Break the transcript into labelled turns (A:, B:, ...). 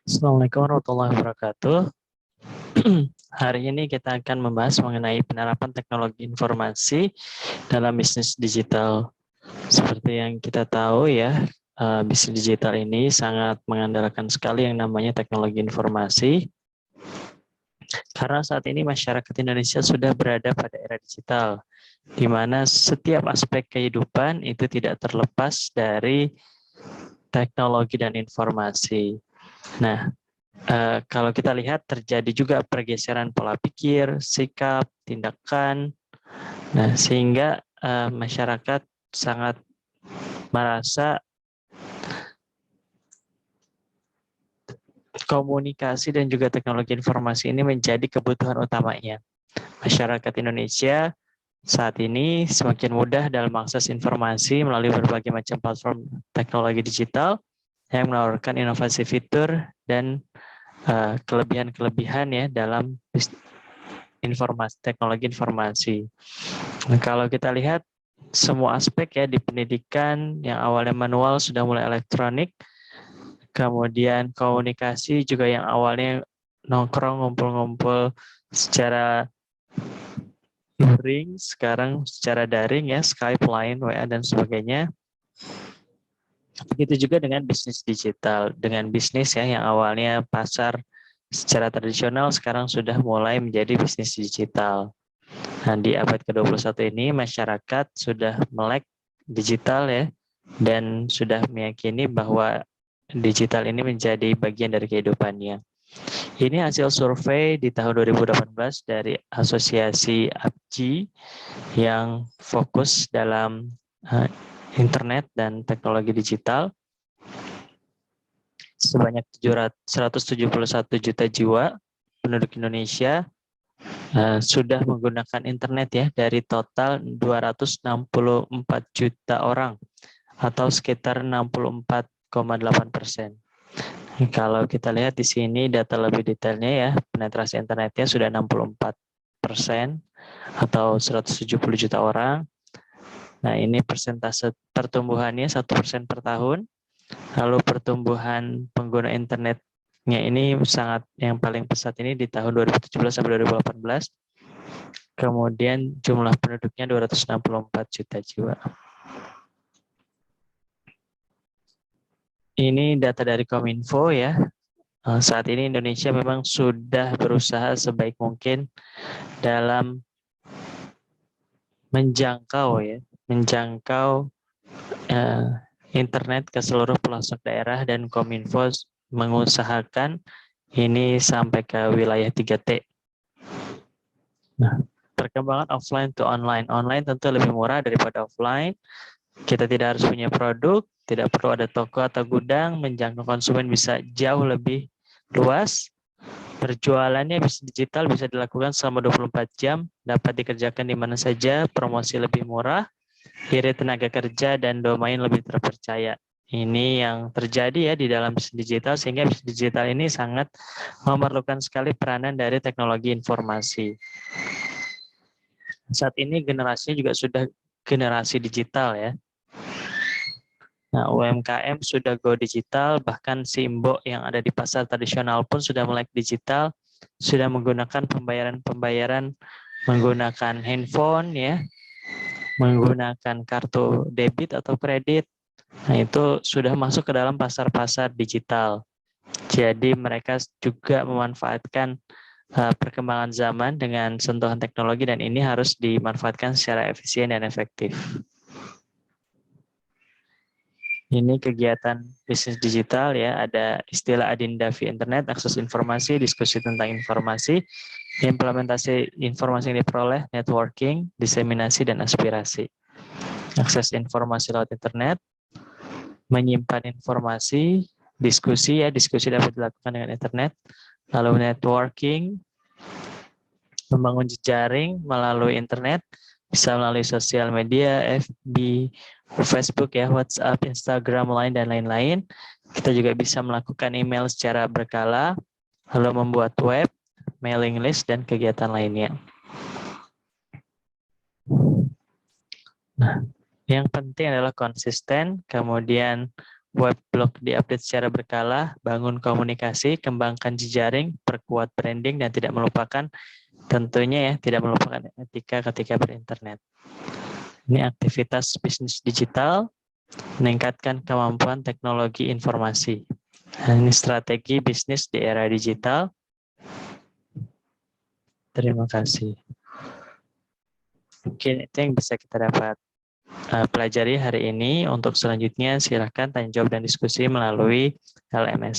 A: Assalamualaikum warahmatullahi wabarakatuh. Hari ini kita akan membahas mengenai penerapan teknologi informasi dalam bisnis digital. Seperti yang kita tahu ya, bisnis digital ini sangat mengandalkan sekali yang namanya teknologi informasi. Karena saat ini masyarakat Indonesia sudah berada pada era digital, di mana setiap aspek kehidupan itu tidak terlepas dari teknologi dan informasi. Nah, kalau kita lihat terjadi juga pergeseran pola pikir, sikap, tindakan, nah sehingga masyarakat sangat merasa komunikasi dan juga teknologi informasi ini menjadi kebutuhan utamanya. Masyarakat Indonesia saat ini semakin mudah dalam akses informasi melalui berbagai macam platform teknologi digital yang menawarkan inovasi fitur dan kelebihan-kelebihan ya dalam teknologi informasi. Nah, kalau kita lihat semua aspek ya di pendidikan yang awalnya manual sudah mulai elektronik, kemudian komunikasi juga yang awalnya nongkrong ngumpul-ngumpul secara luring, sekarang secara daring ya, Skype, Line, WA dan sebagainya. Begitu juga dengan bisnis digital, dengan bisnis ya yang awalnya pasar secara tradisional sekarang sudah mulai menjadi bisnis digital. Nah, di abad ke-21 ini masyarakat sudah melek digital ya dan sudah meyakini bahwa digital ini menjadi bagian dari kehidupannya. Ini hasil survei di tahun 2018 dari Asosiasi APJI yang fokus dalam internet dan teknologi digital. Sebanyak 171 juta jiwa penduduk Indonesia sudah menggunakan internet ya dari total 264 juta orang atau sekitar 64,8%. Kalau kita lihat di sini data lebih detailnya ya, penetrasi internetnya sudah 64% atau 170 juta orang. Nah, ini persentase pertumbuhannya 1% per tahun. Lalu pertumbuhan pengguna internetnya ini sangat yang paling pesat ini di tahun 2017 sampai 2018. Kemudian jumlah penduduknya 264 juta jiwa. Ini data dari Kominfo ya. Saat ini Indonesia memang sudah berusaha sebaik mungkin dalam menjangkau internet ke seluruh pelosok daerah dan Kominfo mengusahakan ini sampai ke wilayah 3T. Nah, perkembangan offline to online. Online tentu lebih murah daripada offline. Kita tidak harus punya produk, tidak perlu ada toko atau gudang, menjangkau konsumen bisa jauh lebih luas. Berjualannya bisa digital, bisa dilakukan selama 24 jam, dapat dikerjakan di mana saja, promosi lebih murah, irit tenaga kerja dan domain lebih terpercaya. Ini yang terjadi ya di dalam bisnis digital, sehingga bisnis digital ini sangat memerlukan sekali peranan dari teknologi informasi. Saat ini generasinya juga sudah generasi digital ya. Nah, UMKM sudah go digital, bahkan Simbo yang ada di pasar tradisional pun sudah melek digital, sudah menggunakan pembayaran menggunakan handphone ya, menggunakan kartu debit atau kredit. Nah, itu sudah masuk ke dalam pasar-pasar digital. Jadi mereka juga memanfaatkan perkembangan zaman dengan sentuhan teknologi dan ini harus dimanfaatkan secara efisien dan efektif. Ini kegiatan bisnis digital ya, ada istilah Adinda via Internet, akses informasi, diskusi tentang informasi, implementasi informasi yang diperoleh, networking, diseminasi, dan aspirasi. Akses informasi lewat internet, menyimpan informasi, diskusi ya, diskusi dapat dilakukan dengan internet, lalu networking, membangun jejaring melalui internet, bisa melalui sosial media, FB, Facebook ya, WhatsApp, Instagram, Line, dan lain-lain. Kita juga bisa melakukan email secara berkala, lalu membuat web, mailing list, dan kegiatan lainnya. Nah, yang penting adalah konsisten, kemudian web blog diupdate secara berkala, bangun komunikasi, kembangkan jejaring, perkuat branding, dan tidak melupakan tentunya ya, tidak melupakan etika ketika berinternet. Ini aktivitas bisnis digital, meningkatkan kemampuan teknologi informasi. Nah, ini strategi bisnis di era digital. Terima kasih. Mungkin itu yang bisa kita dapat pelajari hari ini. Untuk selanjutnya, silakan tanya jawab dan diskusi melalui LMS.